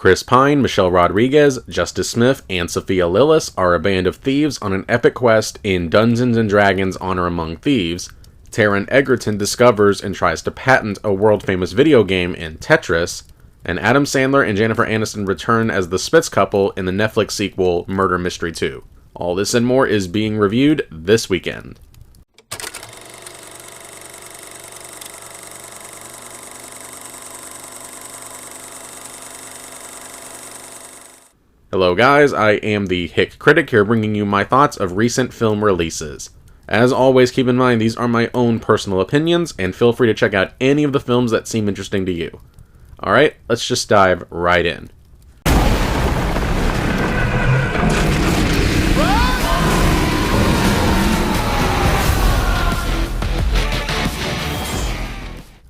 Chris Pine, Michelle Rodriguez, Justice Smith, and Sophia Lillis are a band of thieves on an epic quest in Dungeons & Dragons Honor Among Thieves. Taron Egerton discovers and tries to patent a world-famous video game in Tetris. And Adam Sandler and Jennifer Aniston return as the Spitz couple in the Netflix sequel Murder Mystery 2. All this and more is being reviewed this weekend. Hello guys, I am the Hick Critic here bringing you my thoughts of recent film releases. As always, keep in mind these are my own personal opinions, and feel free to check out any of the films that seem interesting to you. Alright, let's just dive right in.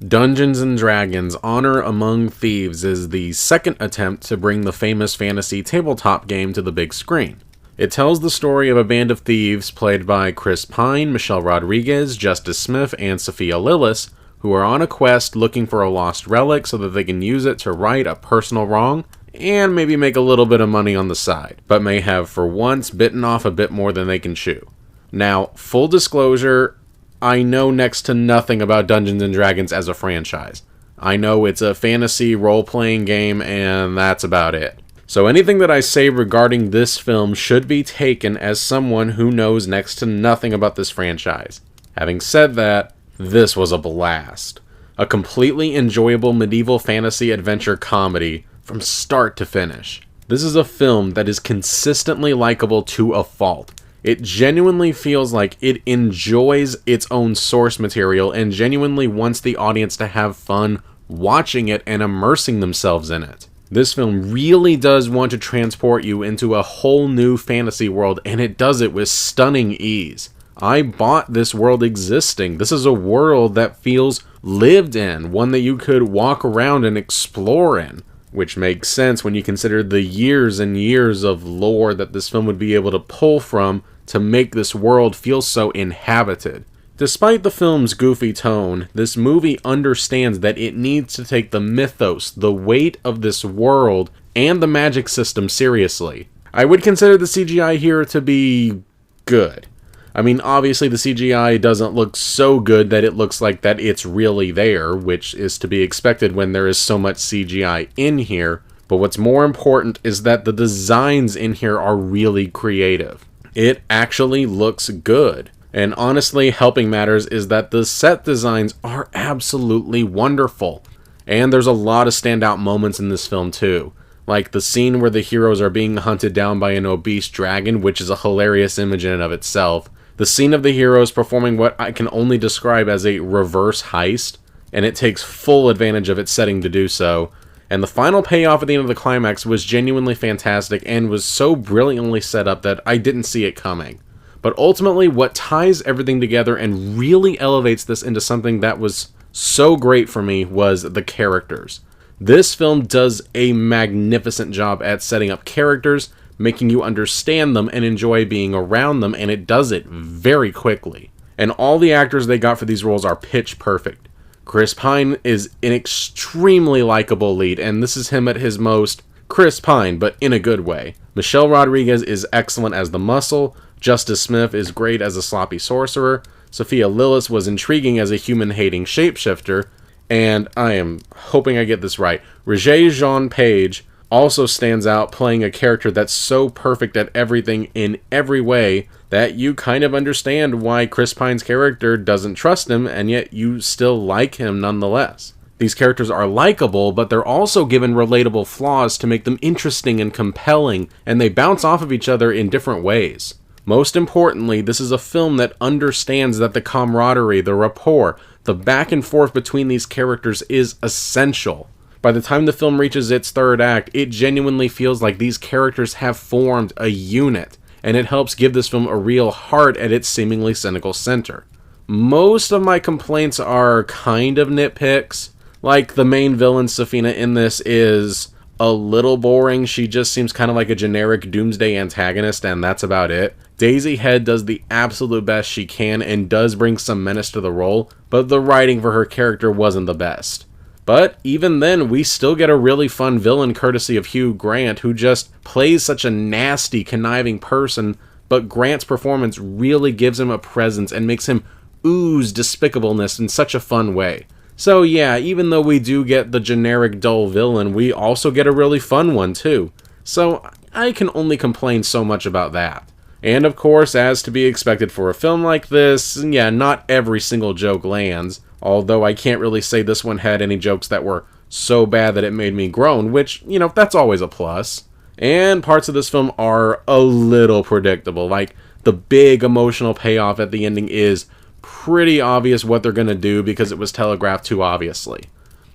Dungeons & Dragons Honor Among Thieves is the second attempt to bring the famous fantasy tabletop game to the big screen. It tells the story of a band of thieves played by Chris Pine, Michelle Rodriguez, Justice Smith, and Sophia Lillis, who are on a quest looking for a lost relic so that they can use it to right a personal wrong and maybe make a little bit of money on the side, but may have for once bitten off a bit more than they can chew. Now, full disclosure, I know next to nothing about Dungeons & Dragons as a franchise. I know it's a fantasy role-playing game, and that's about it. So anything that I say regarding this film should be taken as someone who knows next to nothing about this franchise. Having said that, this was a blast. A completely enjoyable medieval fantasy adventure comedy from start to finish. This is a film that is consistently likable to a fault. It genuinely feels like it enjoys its own source material and genuinely wants the audience to have fun watching it and immersing themselves in it. This film really does want to transport you into a whole new fantasy world, and it does it with stunning ease. I bought this world existing. This is a world that feels lived in, one that you could walk around and explore in. Which makes sense when you consider the years and years of lore that this film would be able to pull from to make this world feel so inhabited. Despite the film's goofy tone, this movie understands that it needs to take the mythos, the weight of this world, and the magic system seriously. I would consider the CGI here to be good. I mean, obviously the CGI doesn't look so good that it looks like that it's really there, which is to be expected when there is so much CGI in here, but what's more important is that the designs in here are really creative. It actually looks good. And honestly, helping matters is that the set designs are absolutely wonderful. And there's a lot of standout moments in this film too. Like the scene where the heroes are being hunted down by an obese dragon, which is a hilarious image in and of itself. The scene of the heroes performing what I can only describe as a reverse heist, and it takes full advantage of its setting to do so. And the final payoff at the end of the climax was genuinely fantastic and was so brilliantly set up that I didn't see it coming. But ultimately, what ties everything together and really elevates this into something that was so great for me was the characters. This film does a magnificent job at setting up characters, making you understand them and enjoy being around them, and it does it very quickly. And all the actors they got for these roles are pitch perfect. Chris Pine is an extremely likable lead, and this is him at his most Chris Pine, but in a good way. Michelle Rodriguez is excellent as the muscle, Justice Smith is great as a sloppy sorcerer, Sophia Lillis was intriguing as a human-hating shapeshifter, and I am hoping I get this right, Regé-Jean Page also stands out playing a character that's so perfect at everything in every way that you kind of understand why Chris Pine's character doesn't trust him, and yet you still like him nonetheless. These characters are likable, but they're also given relatable flaws to make them interesting and compelling, and they bounce off of each other in different ways. Most importantly, this is a film that understands that the camaraderie, the rapport, the back and forth between these characters is essential. By the time the film reaches its third act, it genuinely feels like these characters have formed a unit, and it helps give this film a real heart at its seemingly cynical center. Most of my complaints are kind of nitpicks. Like, the main villain, Safina, in this is a little boring. She just seems kind of like a generic doomsday antagonist, and that's about it. Daisy Head does the absolute best she can and does bring some menace to the role, but the writing for her character wasn't the best. But even then, we still get a really fun villain courtesy of Hugh Grant, who just plays such a nasty, conniving person, but Grant's performance really gives him a presence and makes him ooze despicableness in such a fun way. So yeah, even though we do get the generic dull villain, we also get a really fun one too. So I can only complain so much about that. And of course, as to be expected for a film like this, yeah, not every single joke lands, although I can't really say this one had any jokes that were so bad that it made me groan, which, that's always a plus. And parts of this film are a little predictable, like the big emotional payoff at the ending is pretty obvious what they're going to do because it was telegraphed too obviously.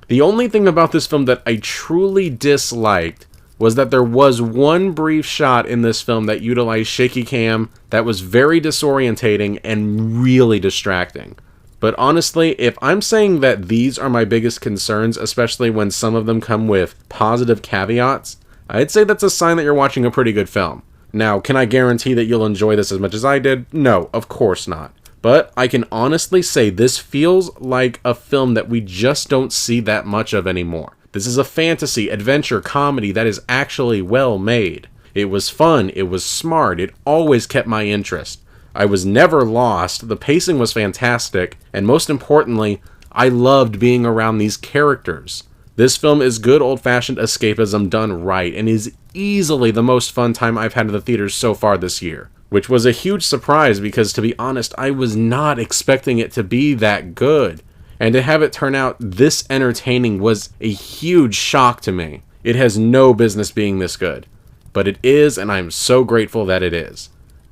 The only thing about this film that I truly disliked was that there was one brief shot in this film that utilized shaky cam that was very disorientating and really distracting. But honestly, if I'm saying that these are my biggest concerns, especially when some of them come with positive caveats, I'd say that's a sign that you're watching a pretty good film. Now, can I guarantee that you'll enjoy this as much as I did? No, of course not. But I can honestly say this feels like a film that we just don't see that much of anymore. This is a fantasy, adventure, comedy that is actually well made. It was fun, it was smart, it always kept my interest. I was never lost, the pacing was fantastic, and most importantly, I loved being around these characters. This film is good old-fashioned escapism done right, and is easily the most fun time I've had in the theaters so far this year. Which was a huge surprise because, to be honest, I was not expecting it to be that good. And to have it turn out this entertaining was a huge shock to me. It has no business being this good. But it is, and I'm so grateful that it is.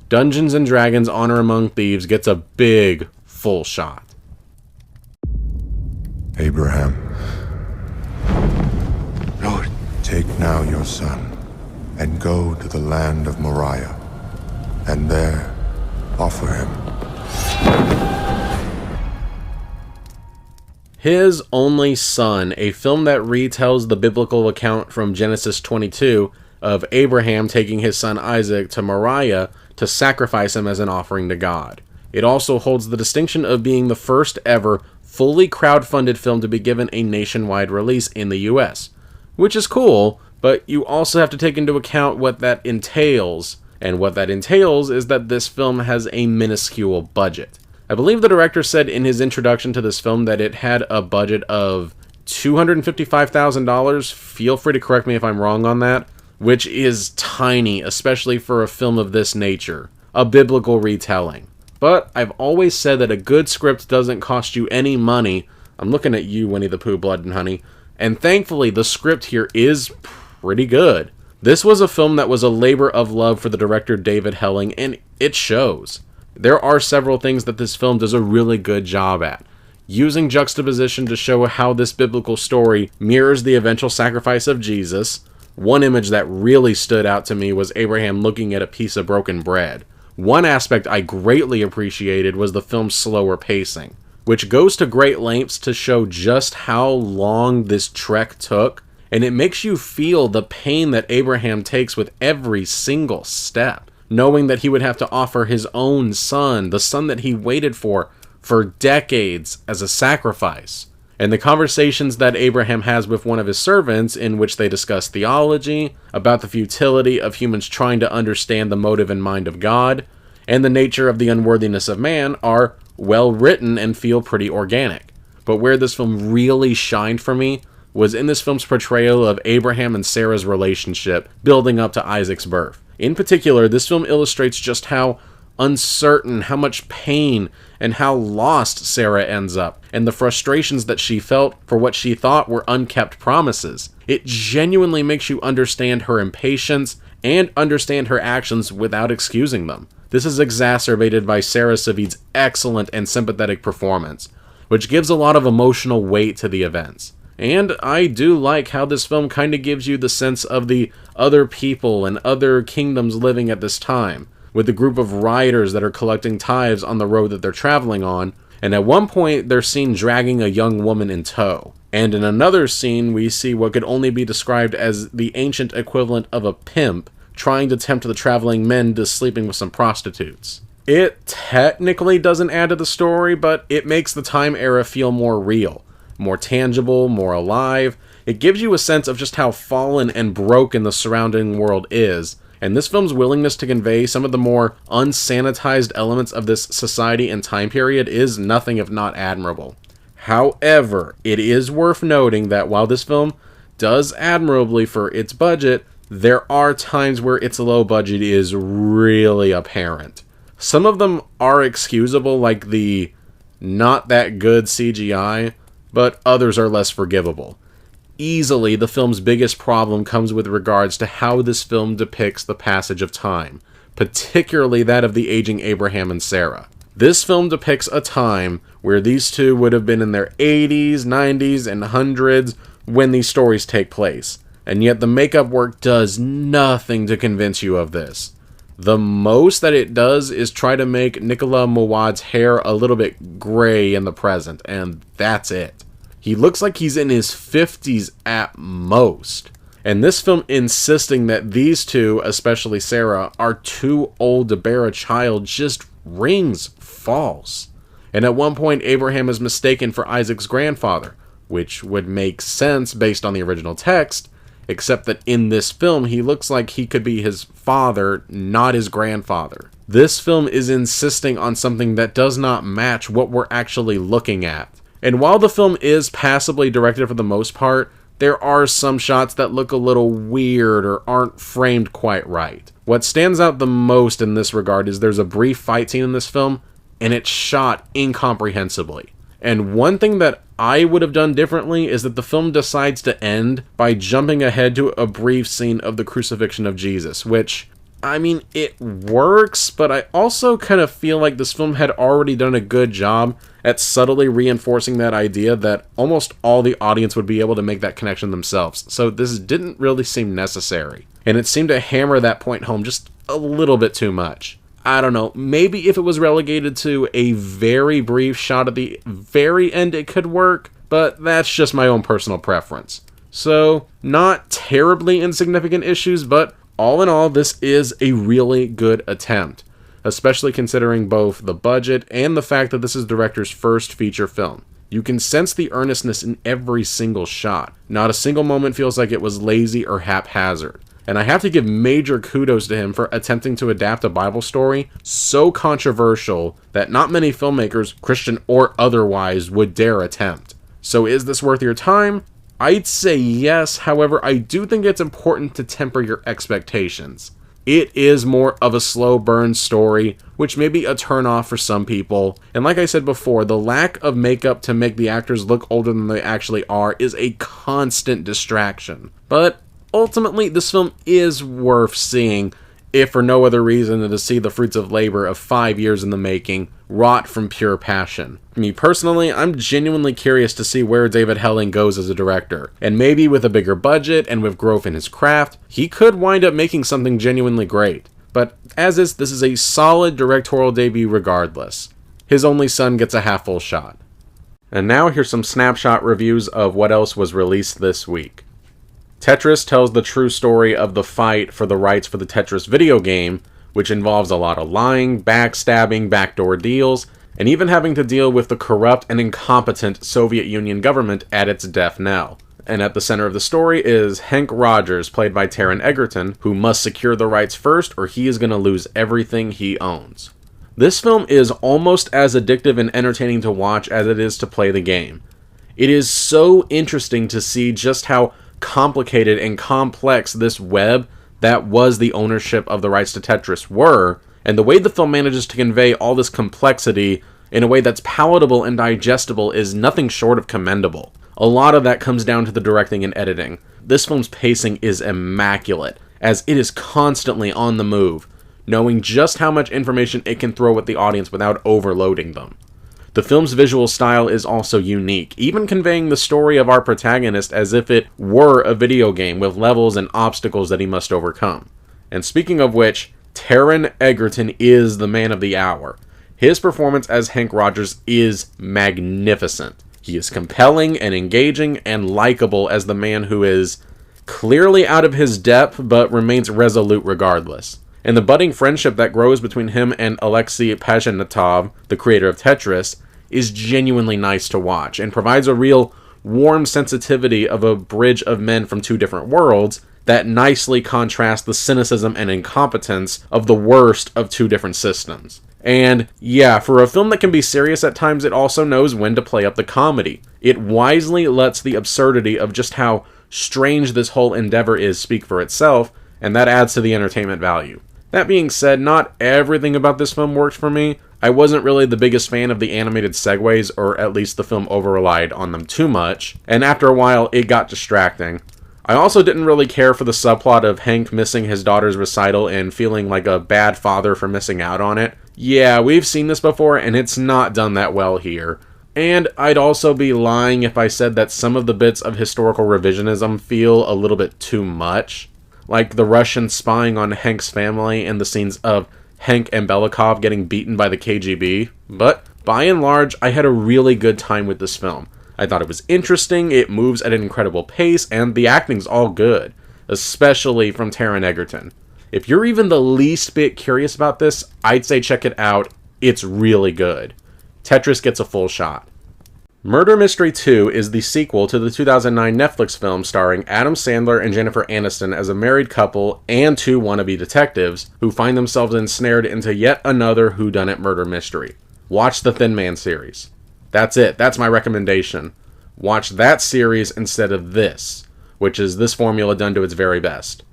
Dungeons & Dragons Honor Among Thieves gets a big, full shot. Abraham, Lord, take now your son, and go to the land of Moriah, and there offer him. His Only Son, a film that retells the biblical account from Genesis 22 of Abraham taking his son Isaac to Moriah to sacrifice him as an offering to God. It also holds the distinction of being the first ever fully crowdfunded film to be given a nationwide release in the US, which is cool, but you also have to take into account what that entails. And what that entails is that this film has a minuscule budget. I believe the director said in his introduction to this film that it had a budget of $255,000. Feel free to correct me if I'm wrong on that, which is tiny, especially for a film of this nature, a biblical retelling. But I've always said that a good script doesn't cost you any money. I'm looking at you, Winnie the Pooh, Blood and Honey. And thankfully, the script here is pretty good. This was a film that was a labor of love for the director David Helling, and it shows. There are several things that this film does a really good job at. Using juxtaposition to show how this biblical story mirrors the eventual sacrifice of Jesus. One image that really stood out to me was Abraham looking at a piece of broken bread. One aspect I greatly appreciated was the film's slower pacing, which goes to great lengths to show just how long this trek took. And it makes you feel the pain that Abraham takes with every single step, knowing that he would have to offer his own son, the son that he waited for decades, as a sacrifice. And the conversations that Abraham has with one of his servants, in which they discuss theology, about the futility of humans trying to understand the motive and mind of God, and the nature of the unworthiness of man, are well written and feel pretty organic. But where this film really shined for me was in this film's portrayal of Abraham and Sarah's relationship building up to Isaac's birth. In particular, this film illustrates just how uncertain, how much pain, and how lost Sarah ends up, and the frustrations that she felt for what she thought were unkept promises. It genuinely makes you understand her impatience and understand her actions without excusing them. This is exacerbated by Sarah Savid's excellent and sympathetic performance, which gives a lot of emotional weight to the events. And I do like how this film kind of gives you the sense of the other people and other kingdoms living at this time, with the group of riders that are collecting tithes on the road that they're traveling on, and at one point they're seen dragging a young woman in tow. And in another scene we see what could only be described as the ancient equivalent of a pimp trying to tempt the traveling men to sleeping with some prostitutes. It technically doesn't add to the story, but it makes the time era feel more real. more tangible, more alive. It gives you a sense of just how fallen and broken the surrounding world is, and this film's willingness to convey some of the more unsanitized elements of this society and time period is nothing if not admirable. However, it is worth noting that while this film does admirably for its budget, there are times where its low budget is really apparent. Some of them are excusable, like the not that good CGI, but others are less forgivable. Easily, the film's biggest problem comes with regards to how this film depicts the passage of time, particularly that of the aging Abraham and Sarah. This film depicts a time where these two would have been in their 80s, 90s, and 100s when these stories take place, and yet the makeup work does nothing to convince you of this. The most that it does is try to make Nicolas Mouad's hair a little bit gray in the present, and that's it. He looks like he's in his 50s at most. And this film insisting that these two, especially Sarah, are too old to bear a child just rings false. And at one point, Abraham is mistaken for Isaac's grandfather, which would make sense based on the original text, except that in this film, he looks like he could be his father, not his grandfather. This film is insisting on something that does not match what we're actually looking at. And while the film is passably directed for the most part, there are some shots that look a little weird or aren't framed quite right. What stands out the most in this regard is there's a brief fight scene in this film, and it's shot incomprehensibly. And one thing that I would have done differently is that the film decides to end by jumping ahead to a brief scene of the crucifixion of Jesus, which, I mean, it works, but I also kind of feel like this film had already done a good job at subtly reinforcing that idea that almost all the audience would be able to make that connection themselves. So this didn't really seem necessary. And it seemed to hammer that point home just a little bit too much. I don't know, maybe if it was relegated to a very brief shot at the very end it could work, but that's just my own personal preference. So, not terribly insignificant issues, but all in all, this is a really good attempt, especially considering both the budget and the fact that this is the director's first feature film. You can sense the earnestness in every single shot. Not a single moment feels like it was lazy or haphazard. And I have to give major kudos to him for attempting to adapt a Bible story so controversial that not many filmmakers, Christian or otherwise, would dare attempt. So is this worth your time? I'd say yes, however, I do think it's important to temper your expectations. It is more of a slow burn story, which may be a turnoff for some people. And like I said before, the lack of makeup to make the actors look older than they actually are is a constant distraction. But ultimately, this film is worth seeing, if for no other reason than to see the fruits of labor of 5 years in the making, wrought from pure passion. Me personally, I'm genuinely curious to see where David Helling goes as a director, and maybe with a bigger budget and with growth in his craft, he could wind up making something genuinely great. But as is, this is a solid directorial debut regardless. His only son gets a half-full shot. And now here's some snapshot reviews of what else was released this week. Tetris tells the true story of the fight for the rights for the Tetris video game, which involves a lot of lying, backstabbing, backdoor deals, and even having to deal with the corrupt and incompetent Soviet Union government at its death knell. And at the center of the story is Hank Rogers, played by Taron Egerton, who must secure the rights first or he is going to lose everything he owns. This film is almost as addictive and entertaining to watch as it is to play the game. It is so interesting to see just how complicated and complex this web that was the ownership of the rights to Tetris were, and the way the film manages to convey all this complexity in a way that's palatable and digestible is nothing short of commendable. A lot of that comes down to the directing and editing. This film's pacing is immaculate, as it is constantly on the move, knowing just how much information it can throw at the audience without overloading them. The film's visual style is also unique, even conveying the story of our protagonist as if it were a video game with levels and obstacles that he must overcome. And speaking of which, Taron Egerton is the man of the hour. His performance as Hank Rogers is magnificent. He is compelling and engaging and likable as the man who is clearly out of his depth but remains resolute regardless. And the budding friendship that grows between him and Alexei Pajitnov, the creator of Tetris, is genuinely nice to watch and provides a real warm sensitivity of a bridge of men from two different worlds that nicely contrast the cynicism and incompetence of the worst of two different systems. And yeah, for a film that can be serious at times, it also knows when to play up the comedy. It wisely lets the absurdity of just how strange this whole endeavor is speak for itself, and that adds to the entertainment value. That being said, not everything about this film worked for me. I wasn't really the biggest fan of the animated segues, or at least the film over-relied on them too much, and after a while, it got distracting. I also didn't really care for the subplot of Hank missing his daughter's recital and feeling like a bad father for missing out on it. Yeah, we've seen this before, and it's not done that well here. And I'd also be lying if I said that some of the bits of historical revisionism feel a little bit too much. Like the Russians spying on Hank's family and the scenes of Hank and Belikov getting beaten by the KGB. But, by and large, I had a really good time with this film. I thought it was interesting, it moves at an incredible pace, and the acting's all good. Especially from Taron Egerton. If you're even the least bit curious about this, I'd say check it out. It's really good. Tetris gets a full shot. Murder Mystery 2 is the sequel to the 2009 Netflix film starring Adam Sandler and Jennifer Aniston as a married couple and two wannabe detectives who find themselves ensnared into yet another whodunit murder mystery. Watch the Thin Man series. That's it. That's my recommendation. Watch that series instead of this, which is this formula done to its very best.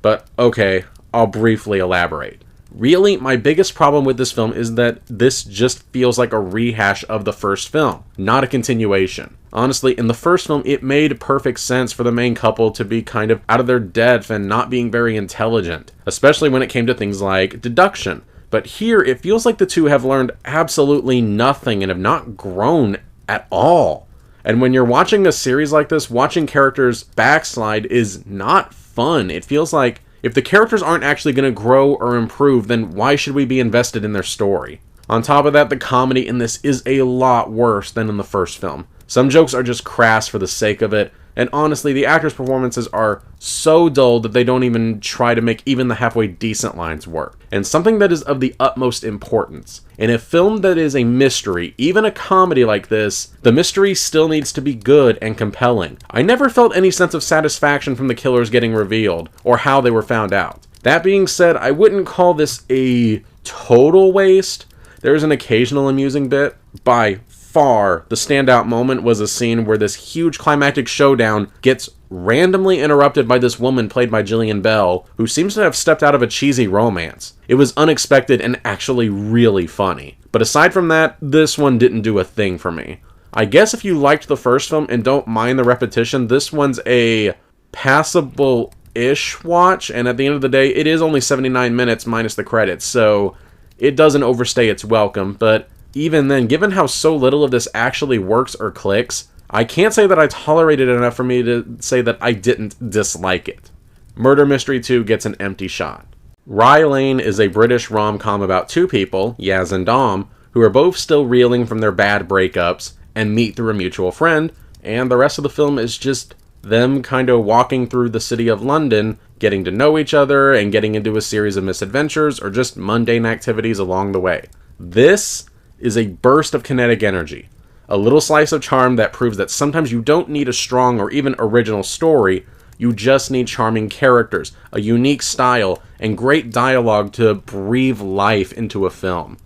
But, okay, I'll briefly elaborate. Really, my biggest problem with this film is that this just feels like a rehash of the first film, not a continuation. Honestly, in the first film, it made perfect sense for the main couple to be kind of out of their depth and not being very intelligent, especially when it came to things like deduction. But here, it feels like the two have learned absolutely nothing and have not grown at all. And when you're watching a series like this, watching characters backslide is not fun. It feels like if the characters aren't actually going to grow or improve, then why should we be invested in their story? On top of that, the comedy in this is a lot worse than in the first film. Some jokes are just crass for the sake of it, and honestly, the actors' performances are so dull that they don't even try to make even the halfway decent lines work. And something that is of the utmost importance. In a film that is a mystery, even a comedy like this, the mystery still needs to be good and compelling. I never felt any sense of satisfaction from the killers getting revealed, or how they were found out. That being said, I wouldn't call this a total waste. There's an occasional amusing bit. By far, the standout moment was a scene where this huge climactic showdown gets randomly interrupted by this woman played by Jillian Bell, who seems to have stepped out of a cheesy romance. It was unexpected and actually really funny. But aside from that, this one didn't do a thing for me. I guess if you liked the first film and don't mind the repetition, this one's a passable-ish watch, and at the end of the day, it is only 79 minutes minus the credits, so it doesn't overstay its welcome, but even then, given how so little of this actually works or clicks, I can't say that I tolerated it enough for me to say that I didn't dislike it. Murder Mystery 2 gets an empty shot. Rye Lane is a British rom-com about two people, Yaz and Dom, who are both still reeling from their bad breakups and meet through a mutual friend, and the rest of the film is just them kind of walking through the city of London, getting to know each other and getting into a series of misadventures or just mundane activities along the way. This is a burst of kinetic energy. A little slice of charm that proves that sometimes you don't need a strong or even original story, you just need charming characters, a unique style, and great dialogue to breathe life into a film.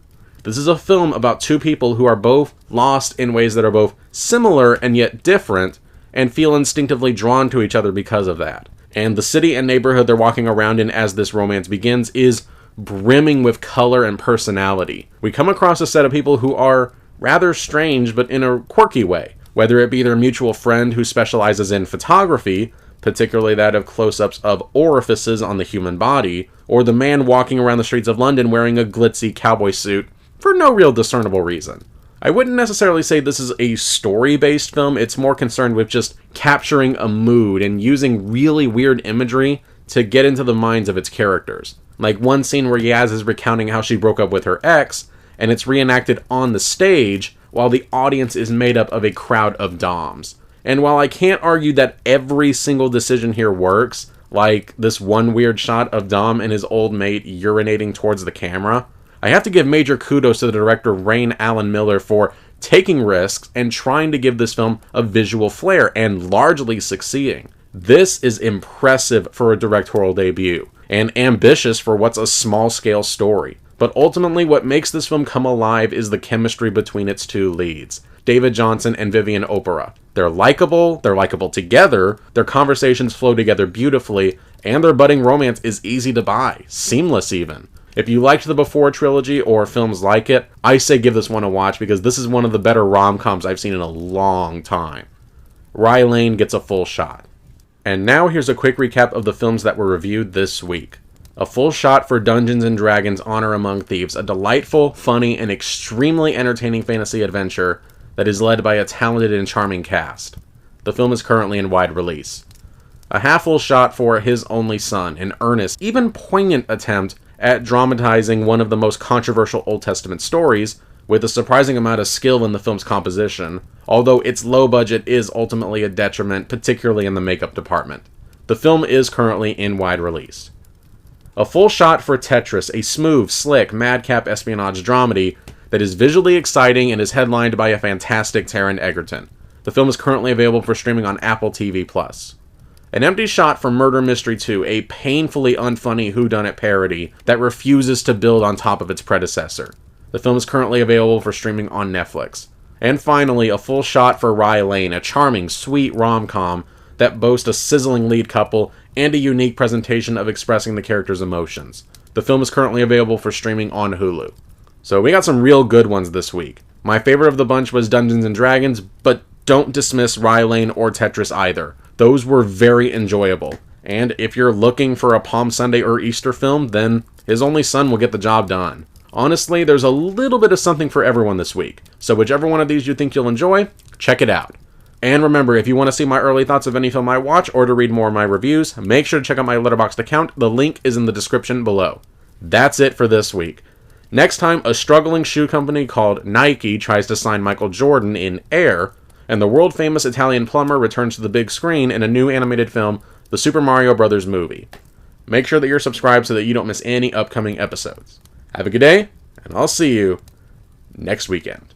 This is a film about two people who are both lost in ways that are both similar and yet different, and feel instinctively drawn to each other because of that. And the city and neighborhood they're walking around in as this romance begins is brimming with color and personality. We come across a set of people who are rather strange, but in a quirky way. Whether it be their mutual friend who specializes in photography, particularly that of close-ups of orifices on the human body, or the man walking around the streets of London wearing a glitzy cowboy suit for no real discernible reason. I wouldn't necessarily say this is a story-based film, it's more concerned with just capturing a mood and using really weird imagery to get into the minds of its characters. Like one scene where Yaz is recounting how she broke up with her ex, and it's reenacted on the stage, while the audience is made up of a crowd of doms. And while I can't argue that every single decision here works, like this one weird shot of Dom and his old mate urinating towards the camera, I have to give major kudos to the director Rain Allen Miller for taking risks, and trying to give this film a visual flair, and largely succeeding. This is impressive for a directorial debut, and ambitious for what's a small-scale story. But ultimately, what makes this film come alive is the chemistry between its two leads, David Johnson and Vivian Opera. They're likable together, their conversations flow together beautifully, and their budding romance is easy to buy, seamless even. If you liked the Before trilogy or films like it, I say give this one a watch because this is one of the better rom-coms I've seen in a long time. Rye Lane gets a full shot. And now here's a quick recap of the films that were reviewed this week. A full shot for Dungeons & Dragons Honor Among Thieves, a delightful, funny, and extremely entertaining fantasy adventure that is led by a talented and charming cast. The film is currently in wide release. A half-full shot for His Only Son, an earnest, even poignant attempt at dramatizing one of the most controversial Old Testament stories, with a surprising amount of skill in the film's composition, although its low budget is ultimately a detriment, particularly in the makeup department. The film is currently in wide release. A full shot for Tetris, a smooth, slick, madcap espionage dramedy that is visually exciting and is headlined by a fantastic Taron Egerton. The film is currently available for streaming on Apple TV+. An empty shot for Murder Mystery 2, a painfully unfunny whodunit parody that refuses to build on top of its predecessor. The film is currently available for streaming on Netflix. And finally, a full shot for Rye Lane, a charming, sweet rom-com that boasts a sizzling lead couple and a unique presentation of expressing the characters' emotions. The film is currently available for streaming on Hulu. So we got some real good ones this week. My favorite of the bunch was Dungeons & Dragons, but don't dismiss Rye Lane or Tetris either. Those were very enjoyable. And if you're looking for a Palm Sunday or Easter film, then His Only Son will get the job done. Honestly, there's a little bit of something for everyone this week. So whichever one of these you think you'll enjoy, check it out. And remember, if you want to see my early thoughts of any film I watch or to read more of my reviews, make sure to check out my Letterboxd account. The link is in the description below. That's it for this week. Next time, a struggling shoe company called Nike tries to sign Michael Jordan in Air, and the world-famous Italian plumber returns to the big screen in a new animated film, The Super Mario Bros. Movie. Make sure that you're subscribed so that you don't miss any upcoming episodes. Have a good day, and I'll see you next weekend.